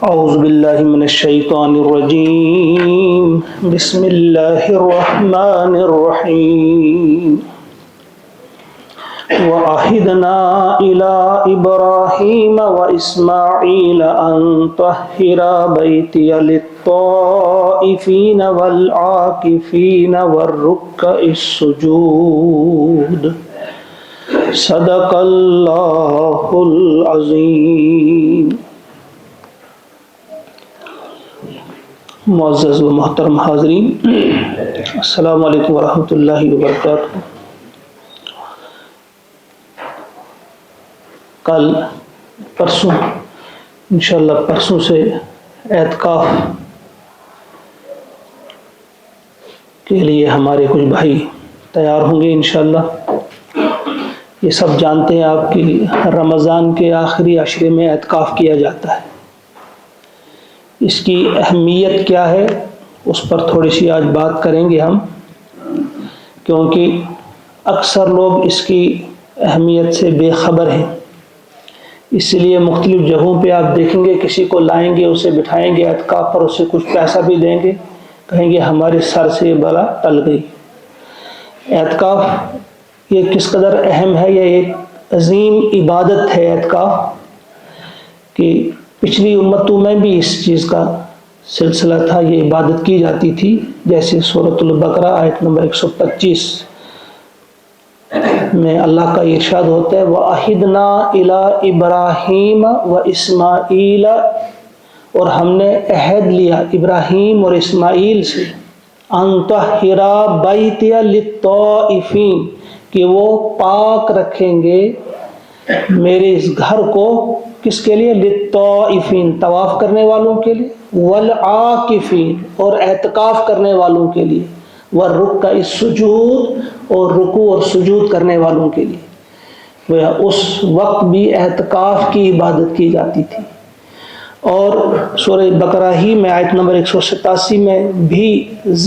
أعوذ بالله من الشيطان الرجيم بسم الله الرحمن الرحيم وعهدنا إلى إبراهيم وإسماعيل أن طهرا بيتي للطائفين والعاكفين والركع السجود صدق الله العظيم. معزز و محترم حاضرین، السلام علیکم ورحمۃ اللہ وبرکاتہ. کل پرسوں انشاءاللہ پرسوں سے اعتکاف کے لیے ہمارے کچھ بھائی تیار ہوں گے انشاءاللہ. یہ سب جانتے ہیں آپ کہ رمضان کے آخری عشرے میں اعتکاف کیا جاتا ہے. اس کی اہمیت کیا ہے اس پر تھوڑی سی آج بات کریں گے ہم، کیونکہ اکثر لوگ اس کی اہمیت سے بے خبر ہیں. اس لیے مختلف جگہوں پہ آپ دیکھیں گے کسی کو لائیں گے، اسے بٹھائیں گے اعتکاف پر، اسے کچھ پیسہ بھی دیں گے، کہیں گے ہمارے سر سے یہ بلا ٹل گئی. اعتکاف یہ کس قدر اہم ہے، یہ ایک عظیم عبادت ہے اعتکاف، کہ پچھلی امتوں میں بھی اس چیز کا سلسلہ تھا، یہ عبادت کی جاتی تھی. جیسے سورۃ البقرہ آیت نمبر 125 میں اللہ کا ارشاد ہوتا ہے وَعَهِدْنَا إِلَىٰ إِبْرَاهِيمَ وَإِسْمَاعِيلَ، اور ہم نے عہد لیا ابراہیم اور اسماعیل سے، أَن طَهِّرَا بَيْتِيَ لِلطَّائِفِينَ، کہ وہ پاک رکھیں گے میرے اس گھر کو، کس کے لیے؟ للطائفین، طواف کرنے والوں کے لیے، والعاکفین، اور اعتکاف کرنے والوں کے لیے، والرکع السجود، اور رکوع اور سجود کرنے والوں کے لیے. اس وقت بھی اعتکاف کی عبادت کی جاتی تھی. اور سورہ بقرہ ہی میں آیت نمبر 187 میں بھی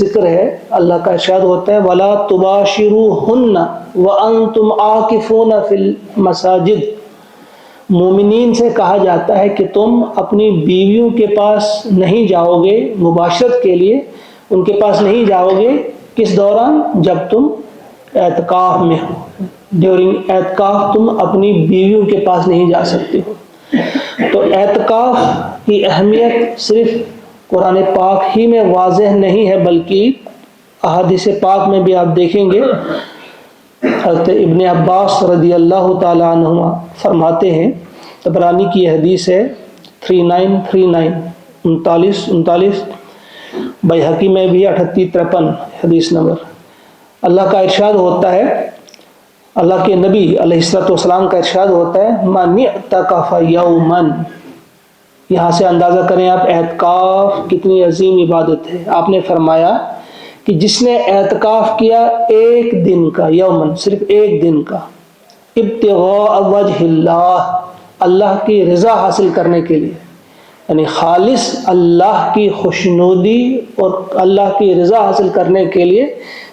ذکر ہے، اللہ کا ارشاد ہوتا ہے وَلَا تُبَاشِرُوهُنَّ وَأَنْتُمْ عَاكِفُونَ فِي الْمَسَاجِدِ. مومنین سے کہا جاتا ہے کہ تم اپنی بیویوں کے پاس نہیں جاؤ گے مباشرت کے لیے، ان کے پاس نہیں جاؤ گے کس دوران؟ جب تم اعتکاف میں ہو. ڈیورنگ اعتکاف تم اپنی بیویوں کے پاس نہیں جا سکتے ہو. تو اعتکاف کی اہمیت صرف قرآن پاک ہی میں واضح نہیں ہے، بلکہ احادیث پاک میں بھی آپ دیکھیں گے. حضرت ابن عباس رضی اللہ تعالیٰ عنہما فرماتے ہیں، طبرانی کی حدیث ہے 3939 بیہقی میں بھی 3853 حدیث نمبر. اللہ کا ارشاد ہوتا ہے، اللہ کے نبی علیہ السلام کا ارشاد ہوتا ہے مَنِ اعْتَكَفَ يَوْمًا. یہاں سے اندازہ کریں آپ اعتکاف کتنی عظیم عبادت ہے. آپ نے فرمایا کہ جس نے اعتکاف کیا ایک دن کا، یومن صرف ایک دن کا، ابتغاء وجہ اللہ، اللہ کی رضا حاصل کرنے کے لیے، یعنی خالص اللہ کی خوشنودی اور اللہ کی رضا حاصل کرنے کے لیے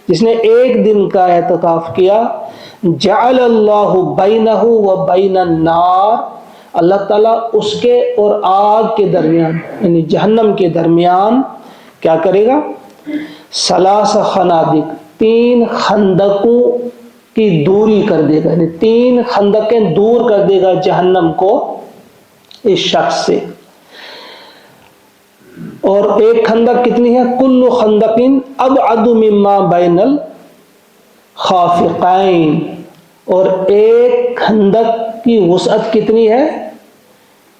جس نے ایک دن کا اعتکاف کیا، جعل اللہ بینہ و بین النار، اللہ تعالیٰ اس کے اور آگ کے درمیان یعنی جہنم کے درمیان کیا کرے گا؟ ثلاث خنادق، 3 خندقوں کی دوری کر دے گا، یعنی 3 خندقیں دور کر دے گا جہنم کو اس شخص سے. اور ایک خندق کتنی ہے؟ کل خندق ابعد مما بین الخافقین، اور ایک خندق کی وسعت کتنی ہے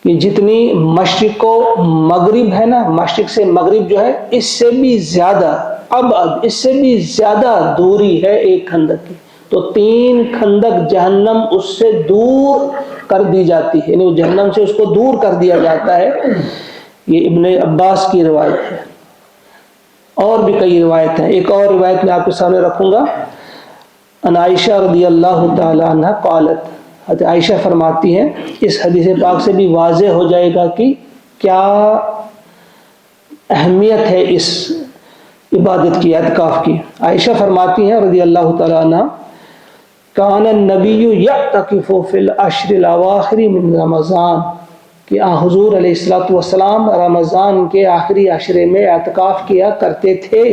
کہ جتنی مشرق و مغرب ہے نا، مشرق سے مغرب جو ہے اس سے بھی زیادہ ابعد، اس سے بھی زیادہ دوری ہے ایک خندق کی. تو 3 خندق جہنم اس سے دور کر دی جاتی ہے، یعنی جہنم سے اس کو دور کر دیا جاتا ہے. یہ ابن عباس کی روایت ہے. اور بھی کئی روایت ہیں. ایک اور روایت میں آپ کے سامنے رکھوں گا. ان عائشہ رضی اللہ تعالی عنہ قالت، حضرت عائشہ فرماتی ہیں، اس حدیث پاک سے بھی واضح ہو جائے گا کہ کیا اہمیت ہے اس عبادت کی، اعتکاف کی. عائشہ فرماتی ہیں رضی اللہ تعالی عنہ، کان النبی یعتکف فی العشر الاواخر من رمضان، کہ حضور علیہ الصلوۃ والسلام رمضان کے آخری عشرے میں اعتکاف کیا کرتے تھے،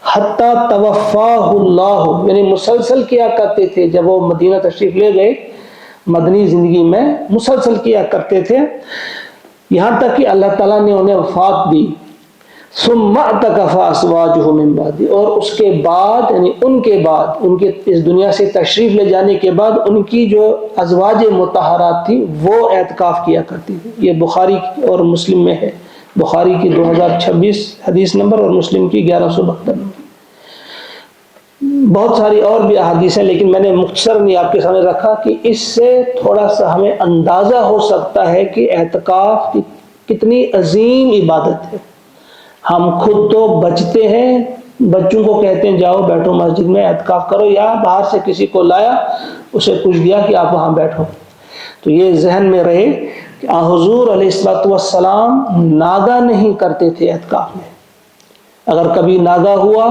حتیٰ توفاہ اللہ، یعنی مسلسل کیا کرتے تھے. جب وہ مدینہ تشریف لے گئے مدنی زندگی میں مسلسل کیا کرتے تھے یہاں تک کہ اللہ تعالیٰ نے انہیں وفات دی. ثم اعتکف ازواجہ من بعد، اور اس کے بعد یعنی ان کے بعد، ان کے اس دنیا سے تشریف لے جانے کے بعد ان کی جو ازواج مطہرات تھی وہ اعتکاف کیا کرتی تھی. یہ بخاری اور مسلم میں ہے، بخاری کی 2026 حدیث نمبر اور مسلم کی 1172 نمبر. بہت ساری اور بھی احادیث ہیں لیکن میں نے مختصر نہیں آپ کے سامنے رکھا کہ اس سے تھوڑا سا ہمیں اندازہ ہو سکتا ہے کہ اعتکاف کی کتنی عظیم عبادت ہے. ہم خود تو بچتے ہیں، بچوں کو کہتے ہیں جاؤ بیٹھو مسجد میں اعتکاف کرو، یا باہر سے کسی کو لایا اسے کچھ دیا کہ آپ وہاں بیٹھو. تو یہ ذہن میں رہے کہ حضور علیہ الصلوۃ والسلام ناگا نہیں کرتے تھے اعتکاف میں. اگر کبھی ناگا ہوا،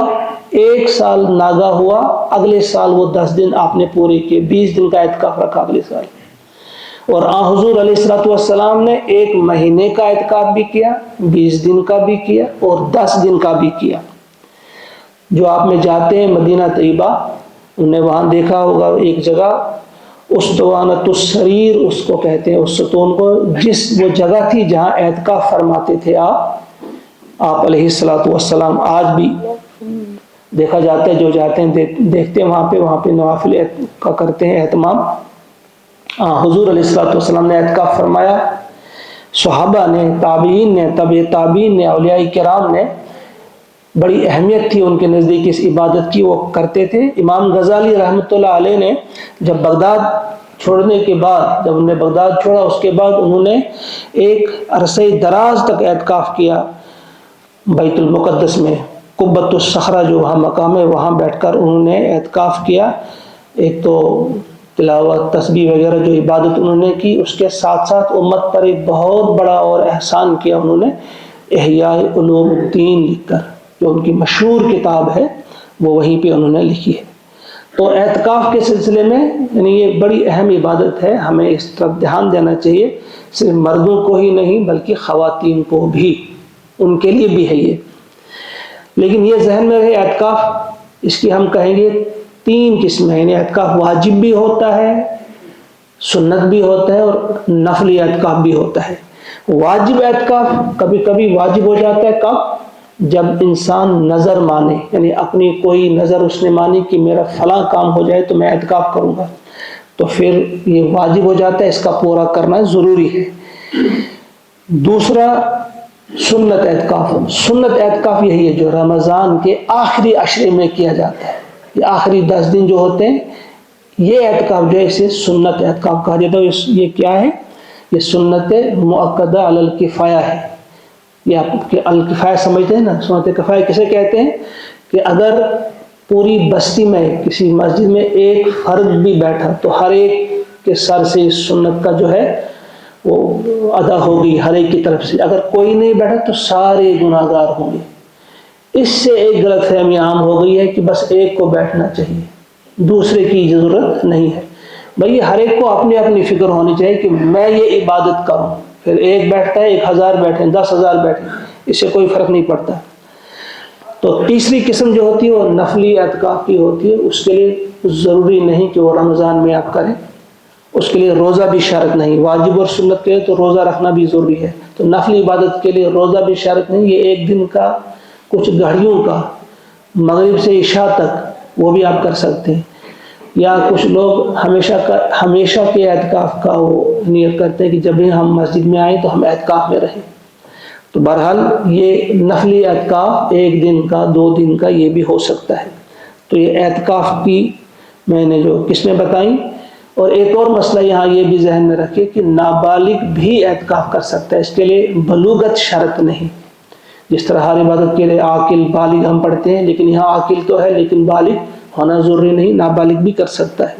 ایک سال ناگا ہوا، اگلے سال وہ 10 دن آپ نے پورے کیے، 20 دن کا اعتکاف رکھا اگلے سال. اور حضور علیہ الصلوۃ والسلام نے 1 مہینے کا اعتکاف بھی کیا، 20 دن کا بھی کیا اور 10 دن کا بھی کیا. جو آپ میں جاتے ہیں مدینہ طیبہ، انہوں نے وہاں دیکھا ہوگا ایک جگہ اسطوانۃ السریر اس کو کہتے ہیں، اس ستون کو، جس وہ جگہ تھی جہاں اعتکاف فرماتے تھے آپ علیہ الصلوۃ والسلام. آج بھی دیکھا جاتا ہے، جو جاتے ہیں دیکھتے ہیں وہاں پہ نوافل کا کرتے ہیں اہتمام. حضور علیہ الصلوۃ والسلام نے اعتکاف فرمایا، صحابہ نے، تابعین نے، تبع تابعین نے، اولیاء کرام نے، بڑی اہمیت تھی ان کے نزدیک اس عبادت کی، وہ کرتے تھے. امام غزالی رحمۃ اللہ علیہ نے جب بغداد چھوڑنے کے بعد، جب انہوں نے بغداد چھوڑا اس کے بعد انہوں نے ایک عرصہ دراز تک اعتکاف کیا بیت المقدس میں. قبۃ الصخرہ جو وہاں مقام ہے وہاں بیٹھ کر انہوں نے اعتکاف کیا. ایک تو تلاوت، تسبیح وغیرہ جو عبادت انہوں نے کی، اس کے ساتھ ساتھ امت پر ایک بہت بڑا اور احسان کیا انہوں نے، احیاء علوم الدین لکھ کر، جو ان کی مشہور کتاب ہے وہ وہیں پہ انہوں نے لکھی ہے. تو اعتکاف کے سلسلے میں یعنی یہ بڑی اہم عبادت ہے، ہمیں اس طرف دھیان دینا چاہیے، صرف مردوں کو ہی نہیں بلکہ خواتین کو بھی، ان کے لیے بھی ہے یہ. لیکن یہ ذہن میں رہے اعتکاف اس کی ہم کہیں گے 3 قسمیں، یعنی اعتکاف واجب بھی ہوتا ہے، سنت بھی ہوتا ہے اور نفلی اعتکاف بھی ہوتا ہے. واجب اعتکاف کبھی کبھی واجب ہو جاتا ہے، کب؟ جب انسان نظر مانے، یعنی اپنی کوئی نظر اس نے مانی کہ میرا فلاں کام ہو جائے تو میں اعتکاف کروں گا، تو پھر یہ واجب ہو جاتا ہے، اس کا پورا کرنا ضروری ہے. دوسرا سنت اعتکاف. سنت اعتکاف یہی ہے جو رمضان کے آخری عشرے میں کیا جاتا ہے. یہ آخری 10 دن جو ہوتے ہیں یہ اعتکاف جو ہے اسے سنت اعتکاف کہا جاتا ہے. یہ کیا ہے؟ یہ سنت مؤکدہ علی الکفایہ ہے. یہ آپ کے الکفایہ سمجھتے ہیں نا، سنت کفایہ کسے کہتے ہیں؟ کہ اگر پوری بستی میں کسی مسجد میں ایک فرد بھی بیٹھا تو ہر ایک کے سر سے اس سنت کا جو ہے وہ ادا ہوگی ہر ایک کی طرف سے. اگر کوئی نہیں بیٹھا تو سارے گناہگار ہوں گے. اس سے ایک غلط فہمی عام ہو گئی ہے کہ بس ایک کو بیٹھنا چاہیے، دوسرے کی ضرورت نہیں ہے. بھئی ہر ایک کو اپنی اپنی فکر ہونی چاہیے کہ میں یہ عبادت کروں. پھر ایک بیٹھتا ہے، 1000 بیٹھیں، 10,000 بیٹھیں، اس سے کوئی فرق نہیں پڑتا. تو تیسری قسم جو ہوتی ہے وہ نفلی اعتکاف کی ہوتی ہے. اس کے لیے ضروری نہیں کہ وہ رمضان میں آپ کریں، اس کے لیے روزہ بھی شرط نہیں. واجب اور سنت کے لیے تو روزہ رکھنا بھی ضروری ہے، تو نفلی عبادت کے لیے روزہ بھی شرط نہیں. یہ 1 دن کا، کچھ گھڑیوں کا، مغرب سے عشاء تک وہ بھی آپ کر سکتے ہیں. یا کچھ لوگ ہمیشہ کے اعتکاف کا وہ نیت کرتے ہیں کہ جب بھی ہم مسجد میں آئیں تو ہم اعتکاف میں رہیں. تو بہرحال یہ نفلی اعتکاف 1 دن کا، 2 دن کا یہ بھی ہو سکتا ہے. تو یہ اعتکاف کی میں نے جو قسمیں بتائیں. اور ایک اور مسئلہ یہاں یہ بھی ذہن میں رکھے کہ نابالغ بھی اعتکاف کر سکتا ہے، اس کے لیے بلوغت شرط نہیں. جس طرح ہر عبادت کے لیے عاقل بالغ ہم پڑھتے ہیں، لیکن یہاں عاقل تو ہے لیکن بالغ ہونا ضروری نہیں، نابالغ بھی کر سکتا ہے.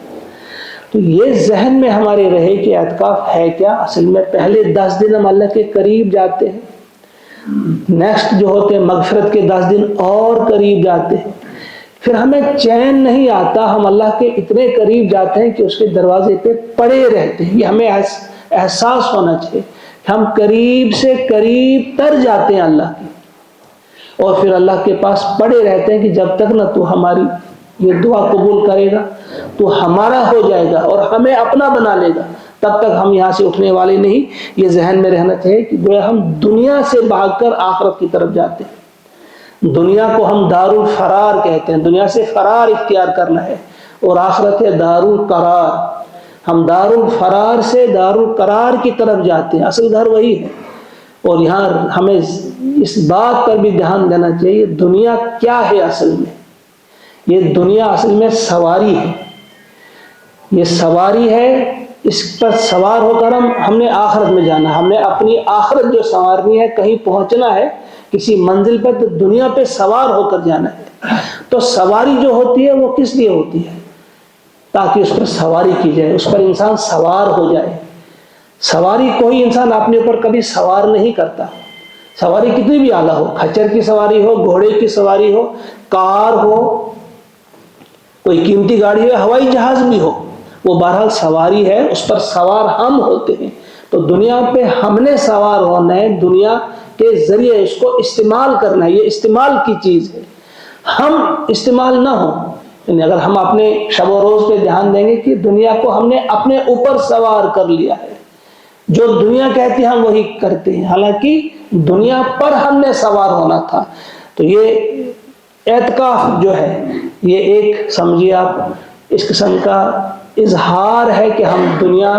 تو یہ ذہن میں ہمارے رہے کہ اعتکاف ہے کیا. اصل میں پہلے 10 دن ہم اللہ کے قریب جاتے ہیں، نیکسٹ جو ہوتے ہیں مغفرت کے 10 دن اور قریب جاتے ہیں. پھر ہمیں چین نہیں آتا، ہم اللہ کے اتنے قریب جاتے ہیں کہ اس کے دروازے پہ پڑے رہتے ہیں. یہ ہمیں احساس ہونا چاہیے ہم قریب سے قریب تر جاتے ہیں اللہ کی، اور پھر اللہ کے پاس پڑے رہتے ہیں کہ جب تک نہ تو ہماری یہ دعا قبول کرے گا، تو ہمارا ہو جائے گا اور ہمیں اپنا بنا لے گا، تب تک ہم یہاں سے اٹھنے والے نہیں۔ یہ ذہن میں رہنا چاہیے کہ گویا ہم دنیا سے بھاگ کر آخرت کی طرف جاتے ہیں۔ دنیا کو ہم دار الفرار کہتے ہیں، دنیا سے فرار اختیار کرنا ہے، اور آخرت ہے دار القرار۔ ہم دار الفرار سے دار القرار کی طرف جاتے ہیں، اصل گھر وہی ہے۔ اور یہاں ہمیں اس بات پر بھی دھیان دینا چاہیے، دنیا کیا ہے اصل میں؟ یہ دنیا اصل میں سواری ہے، یہ سواری ہے، اس پر سوار ہو کر ہم نے آخرت میں جانا ہے، ہم نے اپنی آخرت جو سنوارنی ہے، کہیں پہنچنا ہے کسی منزل پر، تو دنیا پہ سوار ہو کر جانا ہے۔ تو سواری جو ہوتی ہے وہ کس لیے ہوتی ہے؟ تاکہ اس پر سواری کی جائے، اس پر انسان سوار ہو جائے۔ سواری کوئی انسان اپنے اوپر کبھی سوار نہیں کرتا، سواری کتنی بھی اعلیٰ ہو، کھچر کی سواری ہو، گھوڑے کی سواری ہو، کار ہو، کوئی قیمتی گاڑی ہو، ہوائی جہاز بھی ہو، وہ بہرحال سواری ہے، اس پر سوار ہم ہوتے ہیں۔ تو دنیا پہ ہم نے سوار ہونا ہے، دنیا کے ذریعے اس کو استعمال کرنا ہے، یہ استعمال کی چیز ہے، ہم استعمال نہ ہو۔ یعنی اگر ہم اپنے شب و روز پہ دھیان دیں گے کہ دنیا کو ہم نے اپنے اوپر سوار کر لیا ہے، جو دنیا کہتی ہے ہم وہی کرتے ہیں، حالانکہ دنیا پر ہم نے سوار ہونا تھا۔ تو یہ اعتکاف جو ہے، یہ ایک سمجھیے آپ اس قسم کا اظہار ہے کہ ہم دنیا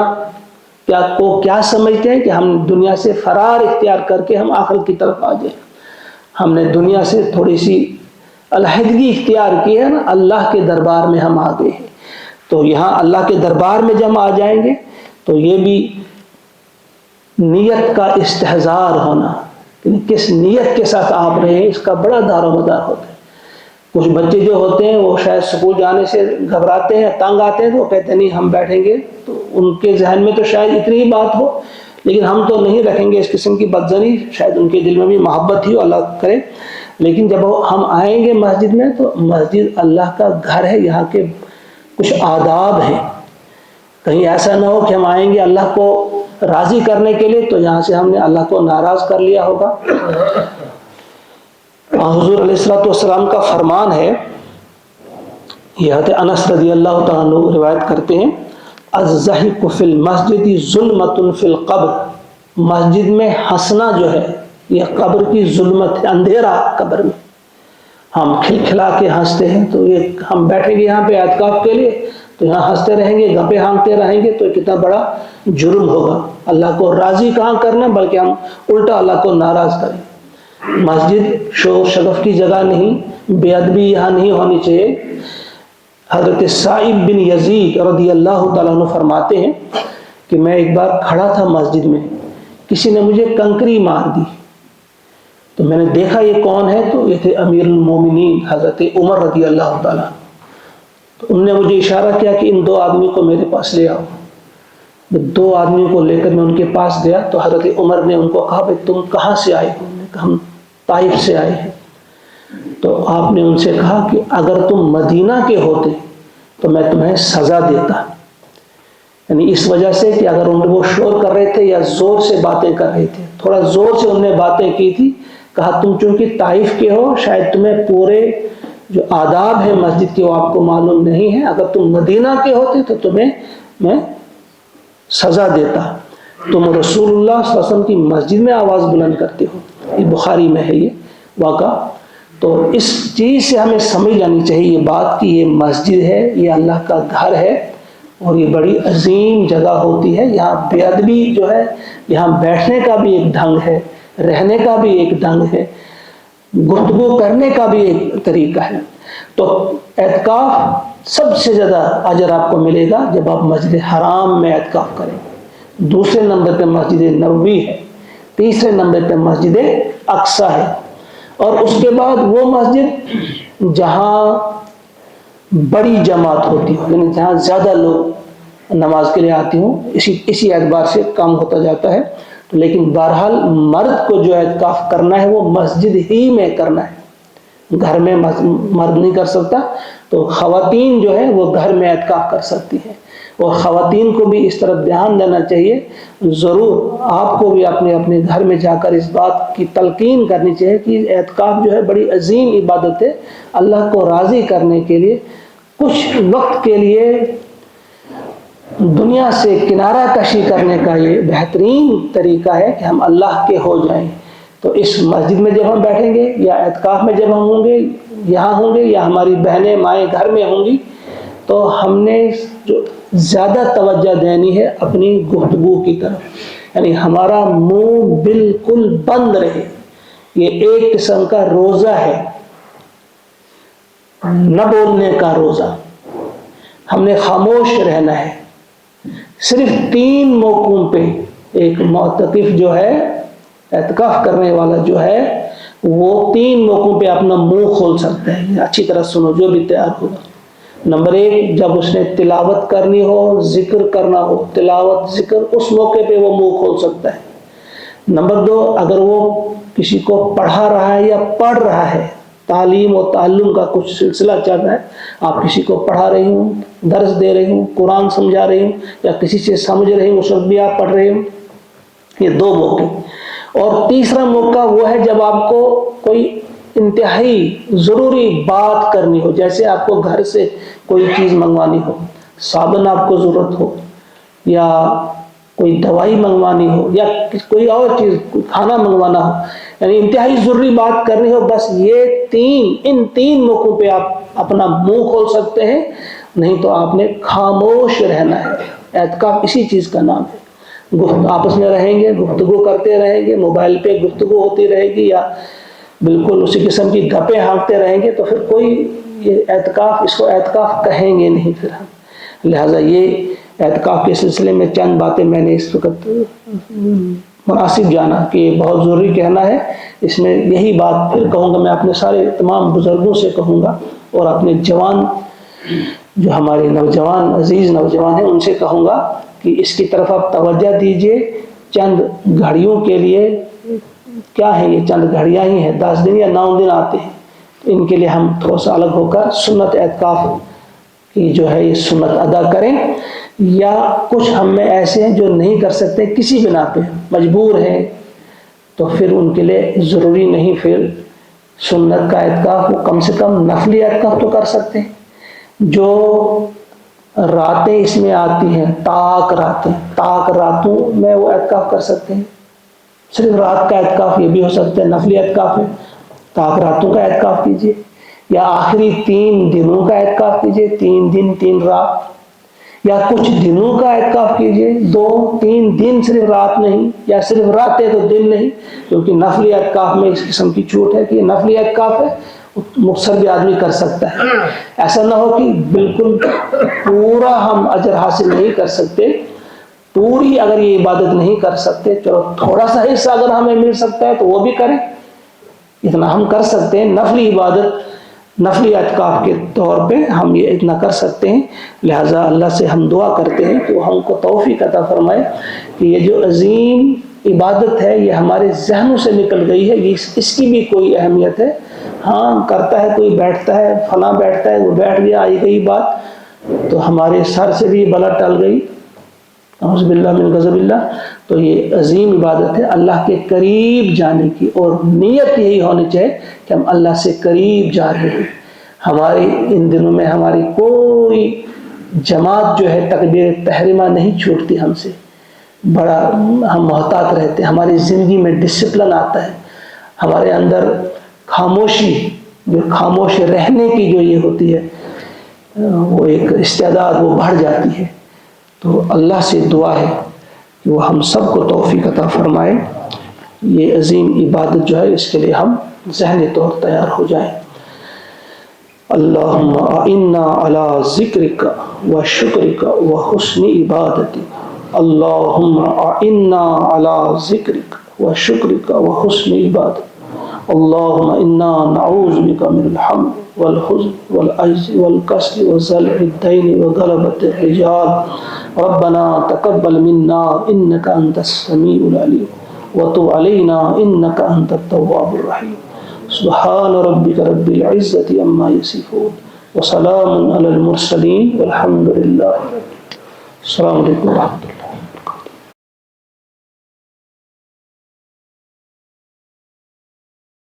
کو کیا سمجھتے ہیں، کہ ہم دنیا سے فرار اختیار کر کے ہم آخرت کی طرف آ جائیں۔ ہم نے دنیا سے تھوڑی سی علیحدگی اختیار کی ہے نا، اللہ کے دربار میں ہم آ گئے ہیں۔ تو یہاں اللہ کے دربار میں جب ہم آ جائیں گے تو یہ بھی نیت کا استحضار ہونا، یعنی کس نیت کے ساتھ آپ رہے ہیں، اس کا بڑا دار و مدار ہوتا ہے۔ کچھ بچے جو ہوتے ہیں وہ شاید اسکول جانے سے گھبراتے ہیں، تنگ آتے ہیں، تو وہ کہتے ہیں نہیں ہم بیٹھیں گے، تو ان کے ذہن میں تو شاید اتنی ہی بات ہو، لیکن ہم تو نہیں رکھیں گے اس قسم کی بدظنی، شاید ان کے دل میں بھی محبت ہی ہو، اللہ کرے۔ لیکن جب ہم آئیں گے مسجد میں، تو مسجد اللہ کا گھر ہے، یہاں کے کچھ آداب ہیں۔ کہیں ایسا نہ ہو کہ ہم آئیں گے اللہ کو راضی کرنے کے لیے، تو یہاں سے ہم نے اللہ کو ناراض کر لیا ہوگا۔ حضور علیہ الصلوۃ والسلام کا فرمان ہے، یہ حضرت انس رضی اللہ تعالیٰ عنہ روایت کرتے ہیں، الضحک فی المسجد ظلمۃ فی القبر، مسجد میں ہنسنا جو ہے یہ قبر کی ظلمت ہے، اندھیرا قبر میں۔ ہم کھلکھلا کے ہنستے ہیں، تو یہ ہم بیٹھیں گے یہاں پہ اعتکاف کے لیے، تو یہاں ہنستے رہیں گے، گپے ہانکتے رہیں گے، تو کتنا بڑا جرم ہوگا۔ اللہ کو راضی کہاں کرنا، بلکہ ہم الٹا اللہ کو ناراض کریں۔ مسجد شور شگف کی جگہ نہیں، بے ادبی یہاں نہیں ہونی چاہیے۔ حضرت سعید بن یزید رضی اللہ تعالیٰ عنہ فرماتے ہیں کہ میں ایک بار کھڑا تھا مسجد میں، کسی نے مجھے کنکری مار دی، تو میں نے دیکھا یہ کون ہے، تو یہ تھے امیر المومنین حضرت عمر رضی اللہ تعالیٰ عنہ۔ تو انہوں نے مجھے اشارہ کیا کہ ان دو آدمی کو میرے پاس لے آؤ۔ دو آدمیوں کو لے کر میں ان کے پاس گیا، تو حضرت عمر نے ان کو کہا بھائی تم کہاں سے آئے ہو؟ میں نے کہا ہم طائف سے آئے ہیں۔ تو آپ نے ان سے کہا کہ اگر تم مدینہ کے ہوتے تو میں تمہیں سزا دیتا، یعنی اس وجہ سے کہ اگر وہ شور کر رہے تھے یا زور سے باتیں کر رہے تھے، تھوڑا زور سے انہوں نے باتیں کی تھی، کہا تم چونکہ طائف کے ہو، شاید تمہیں پورے جو آداب ہیں مسجد کے وہ آپ کو معلوم نہیں ہے، اگر تم مدینہ کے ہوتے تو تمہیں میں سزا دیتا، تم رسول اللہ صلی اللہ علیہ وسلم کی مسجد میں آواز بلند کرتے ہو۔ یہ بخاری میں ہے یہ واقعہ۔ تو اس چیز سے ہمیں سمجھ لینی چاہیے یہ بات کہ یہ مسجد ہے، یہ اللہ کا گھر ہے، اور یہ بڑی عظیم جگہ ہوتی ہے۔ یہاں بے ادبی جو ہے، یہاں بیٹھنے کا بھی ایک ڈھنگ ہے، رہنے کا بھی ایک ڈھنگ ہے، گفتگو کرنے کا بھی ایک طریقہ ہے۔ تو اعتکاف سب سے زیادہ اجر آپ کو ملے گا جب آپ مسجد حرام میں اعتکاف کریں۔ دوسرے نمبر پہ مسجد نبوی ہے، تیسرے نمبر پہ مسجد اقصیٰ ہے، اور اس کے بعد وہ مسجد جہاں بڑی جماعت ہوتی ہو، یعنی جہاں زیادہ لوگ نماز کے لیے آتی ہوں، اسی اعتبار سے کام ہوتا جاتا ہے۔ تو لیکن بہرحال مرد کو جو اعتکاف کرنا ہے وہ مسجد ہی میں کرنا ہے، گھر میں مرد نہیں کر سکتا، تو خواتین جو ہے وہ گھر میں اعتکاف کر سکتی ہیں۔ اور خواتین کو بھی اس طرف دھیان دینا چاہیے. ضرور آپ کو بھی اپنے اپنے گھر میں جا کر اس بات کی تلقین کرنی چاہیے کہ اعتکاف جو ہے بڑی عظیم عبادت ہے. اللہ کو راضی کرنے کے لیے کچھ وقت کے لیے دنیا سے کنارہ کشی کرنے کا یہ بہترین طریقہ ہے کہ ہم اللہ کے ہو جائیں. تو اس مسجد میں جب ہم بیٹھیں گے یا اعتکاف میں جب ہم ہوں گے، یہاں ہوں گے یا ہماری بہنیں مائیں گھر میں ہوں گی، تو ہم نے جو زیادہ توجہ دینی ہے اپنی گفتگو کی طرف، یعنی ہمارا منہ بالکل بند رہے. یہ ایک قسم کا روزہ ہے، نہ بولنے کا روزہ. ہم نے خاموش رہنا ہے. صرف 3 موقعوں پہ ایک معتکف جو ہے، اعتکاف کرنے والا جو ہے، وہ 3 موقعوں پہ اپنا منہ کھول سکتا ہے. اچھی طرح سنو جو بھی تیار ہوگا. نمبر 1، جب اس نے تلاوت کرنی ہو، ذکر کرنا ہو، تلاوت ذکر، اس موقع پہ وہ منہ کھول سکتا ہے. نمبر 2، اگر وہ کسی کو پڑھا رہا ہے یا پڑھ رہا ہے، تعلیم و تعلم کا کچھ سلسلہ چل رہا ہے، آپ کسی کو پڑھا رہی ہوں، درس دے رہی ہوں، قرآن سمجھا رہی ہوں، یا کسی سے سمجھ رہی ہوں، اس وقت بھی آپ پڑھ رہے ہوں. یہ 2 موقع. اور تیسرا موقع وہ ہے جب آپ کو کوئی انتہائی ضروری بات کرنی ہو، جیسے آپ کو گھر سے کوئی چیز منگوانی ہو، صابن آپ کو ضرورت ہو، یا کوئی دوائی منگوانی ہو، یا کوئی اور چیز، کھانا منگوانا ہو، یعنی انتہائی ضروری بات کرنی ہو. بس ان 3 موقعوں پہ آپ اپنا منہ کھول سکتے ہیں، نہیں تو آپ نے خاموش رہنا ہے. اعتکاف اسی چیز کا نام ہے. آپس میں رہیں گے، گفتگو کرتے رہیں گے، موبائل پہ گفتگو ہوتی رہے گی، یا بالکل اسی قسم کی گپیں ہانکتے رہیں گے، تو پھر کوئی یہ اعتکاف، اس کو اعتکاف کہیں گے نہیں پھر ہم. لہٰذا یہ اعتکاف کے سلسلے میں چند باتیں میں نے اس وقت مناسب جانا کہ یہ بہت ضروری کہنا ہے. اس میں یہی بات پھر کہوں گا، میں اپنے سارے تمام بزرگوں سے کہوں گا، اور اپنے جوان جو ہمارے نوجوان عزیز نوجوان ہیں ان سے کہوں گا کہ اس کی طرف آپ توجہ دیجئے. چند گھڑیوں کے لیے، کیا ہے یہ چند گھڑیاں ہی ہیں، 10 دن یا 9 دن آتے ہیں، ان کے لیے ہم تھوڑا سا الگ ہو کر سنت اعتکاف کی جو ہے یہ سنت ادا کریں. یا کچھ ہم میں ایسے ہیں جو نہیں کر سکتے، کسی بنا پہ مجبور ہیں، تو پھر ان کے لیے ضروری نہیں پھر سنت کا اعتکاف، وہ کم سے کم نفلی اعتکاف تو کر سکتے ہیں. جو راتیں اس میں آتی ہیں، طاق راتوں میں وہ اعتکاف کر سکتے ہیں. صرف رات کا اعتکاف یہ بھی ہو سکتا ہے، نفلی اعتکاف ہے، طاق راتوں کا اعتکاف کیجیے. یا آخری 3 دنوں کا اعتکاف کیجیے، 3 دن 3 رات. یا کچھ دنوں کا اعتکاف کیجیے، 2-3 دن صرف رات نہیں، یا صرف راتیں تو دن نہیں، کیونکہ نفلی اعتکاف میں اس قسم کی چھوٹ ہے کہ یہ نفلی اعتکاف ہے، مختصر بھی آدمی کر سکتا ہے. ایسا نہ ہو کہ بالکل پورا ہم اجر حاصل نہیں کر سکتے، پوری اگر یہ عبادت نہیں کر سکتے، چلو تھوڑا سا حصہ اگر ہمیں مل سکتا ہے تو وہ بھی کریں. اتنا ہم کر سکتے ہیں، نفلی عبادت، نفلی اعتکاف کے طور پہ ہم یہ اتنا کر سکتے ہیں. لہٰذا اللہ سے ہم دعا کرتے ہیں کہ وہ ہم کو توفیق عطا فرمائے کہ یہ جو عظیم عبادت ہے یہ ہمارے ذہنوں سے نکل گئی ہے، اس کی بھی کوئی اہمیت ہے. ہاں کرتا ہے کوئی، بیٹھتا ہے، فلاں بیٹھتا ہے، وہ بیٹھ گیا، آئی گئی بات، تو ہمارے سر سے بھی بلا ٹل گئی، اعوذ باللہ من غضب اللہ. تو یہ عظیم عبادت ہے اللہ کے قریب جانے کی، اور نیت یہی ہونی چاہیے کہ ہم اللہ سے قریب جا رہے ہیں. ہماری ان دنوں میں ہماری کوئی جماعت جو ہے تکبیر تحریمہ نہیں چھوٹتی ہم سے، بڑا ہم محتاط رہتے ہیں. ہماری زندگی میں ڈسپلن آتا ہے، ہمارے اندر خاموشی، جو خاموش رہنے کی جو یہ ہوتی ہے وہ ایک استعداد وہ بڑھ جاتی ہے. تو اللہ سے دعا ہے کہ وہ ہم سب کو توفیق عطا فرمائے. یہ عظیم عبادت جو ہے اس کے لیے ہم ذہنی طور تیار ہو جائیں. اللہم اعنا علی ذکرک و شکرک و حسن عبادتک. اللہم اعنا علی ذکرک و شکرک و حسن عبادتک. اللہم انا نعوذ بک من الحم والحزن والعجز والکسل وضلع الدین وغلبۃ الرجال. ربنا تقبل منا انك انت السميع العليم وتب علينا انك انت التواب الرحيم. سبحان ربك رب العزة عما يصفون وسلام على المرسلين والحمد لله رب العالمين. السلام علیکم ورحمۃ اللہ.